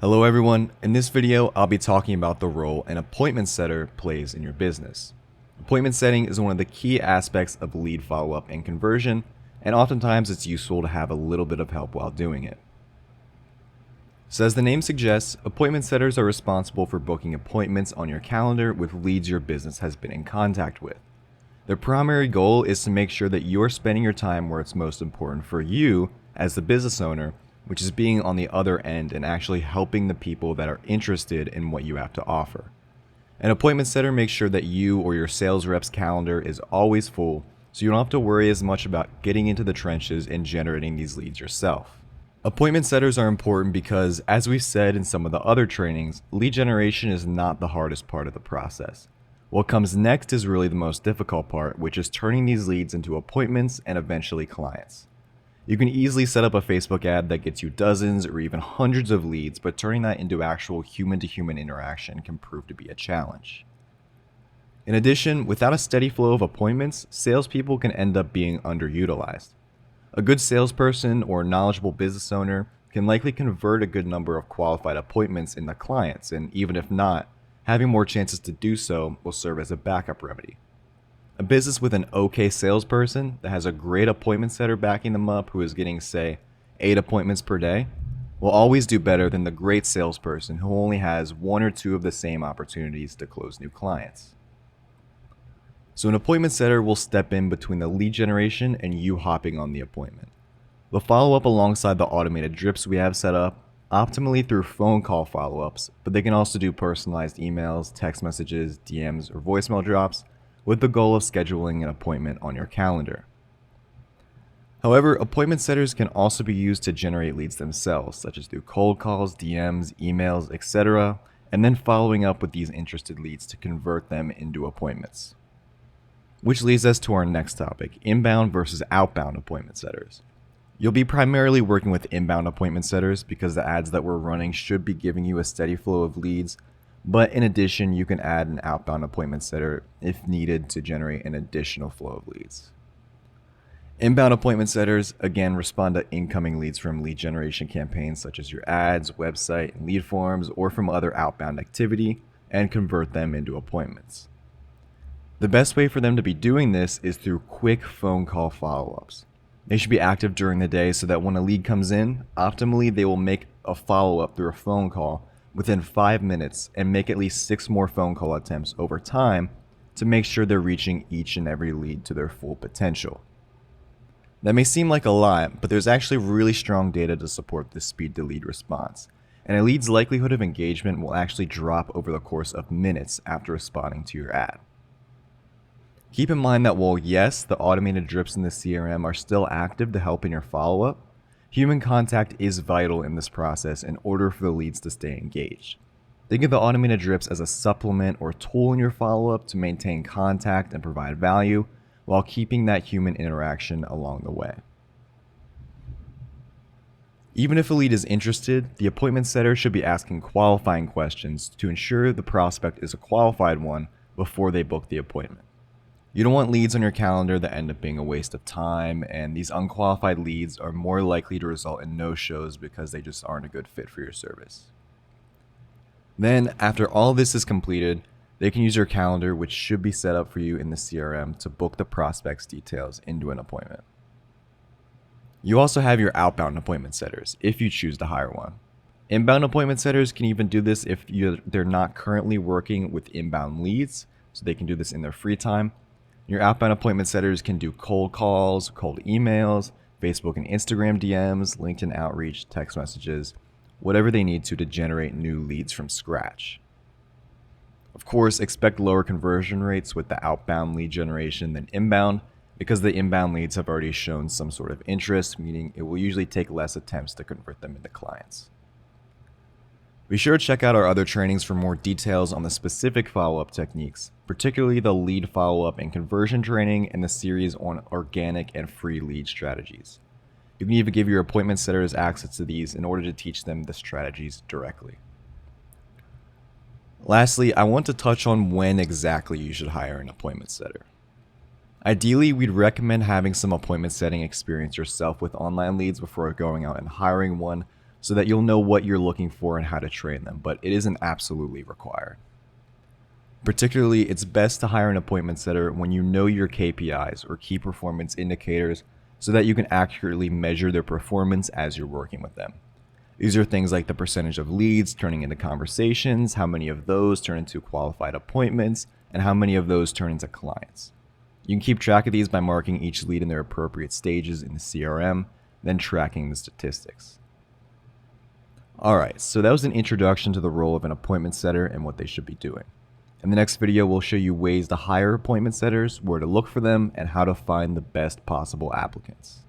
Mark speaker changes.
Speaker 1: Hello everyone, in this video I'll be talking about the role an appointment setter plays in your business. Appointment setting is one of the key aspects of lead follow-up and conversion, and oftentimes it's useful to have a little bit of help while doing it. So as the name suggests, appointment setters are responsible for booking appointments on your calendar with leads your business has been in contact with. Their primary goal is to make sure that you're spending your time where it's most important for you as the business owner, which is being on the other end and actually helping the people that are interested in what you have to offer. An appointment setter makes sure that you or your sales rep's calendar is always full, so you don't have to worry as much about getting into the trenches and generating these leads yourself. Appointment setters are important because, as we've said in some of the other trainings, lead generation is not the hardest part of the process. What comes next is really the most difficult part, which is turning these leads into appointments and eventually clients. You can easily set up a Facebook ad that gets you dozens or even hundreds of leads, but turning that into actual human-to-human interaction can prove to be a challenge. In addition, without a steady flow of appointments, salespeople can end up being underutilized. A good salesperson or knowledgeable business owner can likely convert a good number of qualified appointments into clients, and even if not, having more chances to do so will serve as a backup remedy. A business with an okay salesperson that has a great appointment setter backing them up who is getting, say, 8 appointments per day will always do better than the great salesperson who only has 1 or 2 of the same opportunities to close new clients. So an appointment setter will step in between the lead generation and you hopping on the appointment. They'll follow up alongside the automated drips we have set up, optimally through phone call follow-ups, but they can also do personalized emails, text messages, DMs, or voicemail drops, with the goal of scheduling an appointment on your calendar. However, appointment setters can also be used to generate leads themselves, such as through cold calls, DMs, emails, etc., and then following up with these interested leads to convert them into appointments. Which leads us to our next topic, inbound versus outbound appointment setters. You'll be primarily working with inbound appointment setters because the ads that we're running should be giving you a steady flow of leads, but in addition, you can add an outbound appointment setter if needed to generate an additional flow of leads. Inbound appointment setters, again, respond to incoming leads from lead generation campaigns such as your ads, website, and lead forms, or from other outbound activity, and convert them into appointments. The best way for them to be doing this is through quick phone call follow-ups. They should be active during the day so that when a lead comes in, optimally they will make a follow-up through a phone call within 5 minutes and make at least 6 more phone call attempts over time to make sure they're reaching each and every lead to their full potential. That may seem like a lot, but there's actually really strong data to support this speed to lead response, and a lead's likelihood of engagement will actually drop over the course of minutes after responding to your ad. Keep in mind that while yes, the automated drips in the CRM are still active to help in your follow-up, human contact is vital in this process in order for the leads to stay engaged. Think of the automated drips as a supplement or tool in your follow-up to maintain contact and provide value while keeping that human interaction along the way. Even if a lead is interested, the appointment setter should be asking qualifying questions to ensure the prospect is a qualified one before they book the appointment. You don't want leads on your calendar that end up being a waste of time, and these unqualified leads are more likely to result in no-shows because they just aren't a good fit for your service. Then, after all this is completed, they can use your calendar, which should be set up for you in the CRM, to book the prospect's details into an appointment. You also have your outbound appointment setters, if you choose to hire one. Inbound appointment setters can even do this if they're not currently working with inbound leads, so they can do this in their free time. Your outbound appointment setters can do cold calls, cold emails, Facebook and Instagram DMs, LinkedIn outreach, text messages, whatever they need to generate new leads from scratch. Of course, expect lower conversion rates with the outbound lead generation than inbound because the inbound leads have already shown some sort of interest, meaning it will usually take less attempts to convert them into clients. Be sure to check out our other trainings for more details on the specific follow-up techniques, particularly the lead follow-up and conversion training and the series on organic and free lead strategies. You can even give your appointment setters access to these in order to teach them the strategies directly. Lastly, I want to touch on when exactly you should hire an appointment setter. Ideally, we'd recommend having some appointment setting experience yourself with online leads before going out and hiring one, so that you'll know what you're looking for and how to train them, but it isn't absolutely required. Particularly, it's best to hire an appointment setter when you know your KPIs or key performance indicators so that you can accurately measure their performance as you're working with them. These are things like the percentage of leads turning into conversations, how many of those turn into qualified appointments, and how many of those turn into clients. You can keep track of these by marking each lead in their appropriate stages in the CRM, then tracking the statistics. Alright, so that was an introduction to the role of an appointment setter and what they should be doing. In the next video, we'll show you ways to hire appointment setters, where to look for them, and how to find the best possible applicants.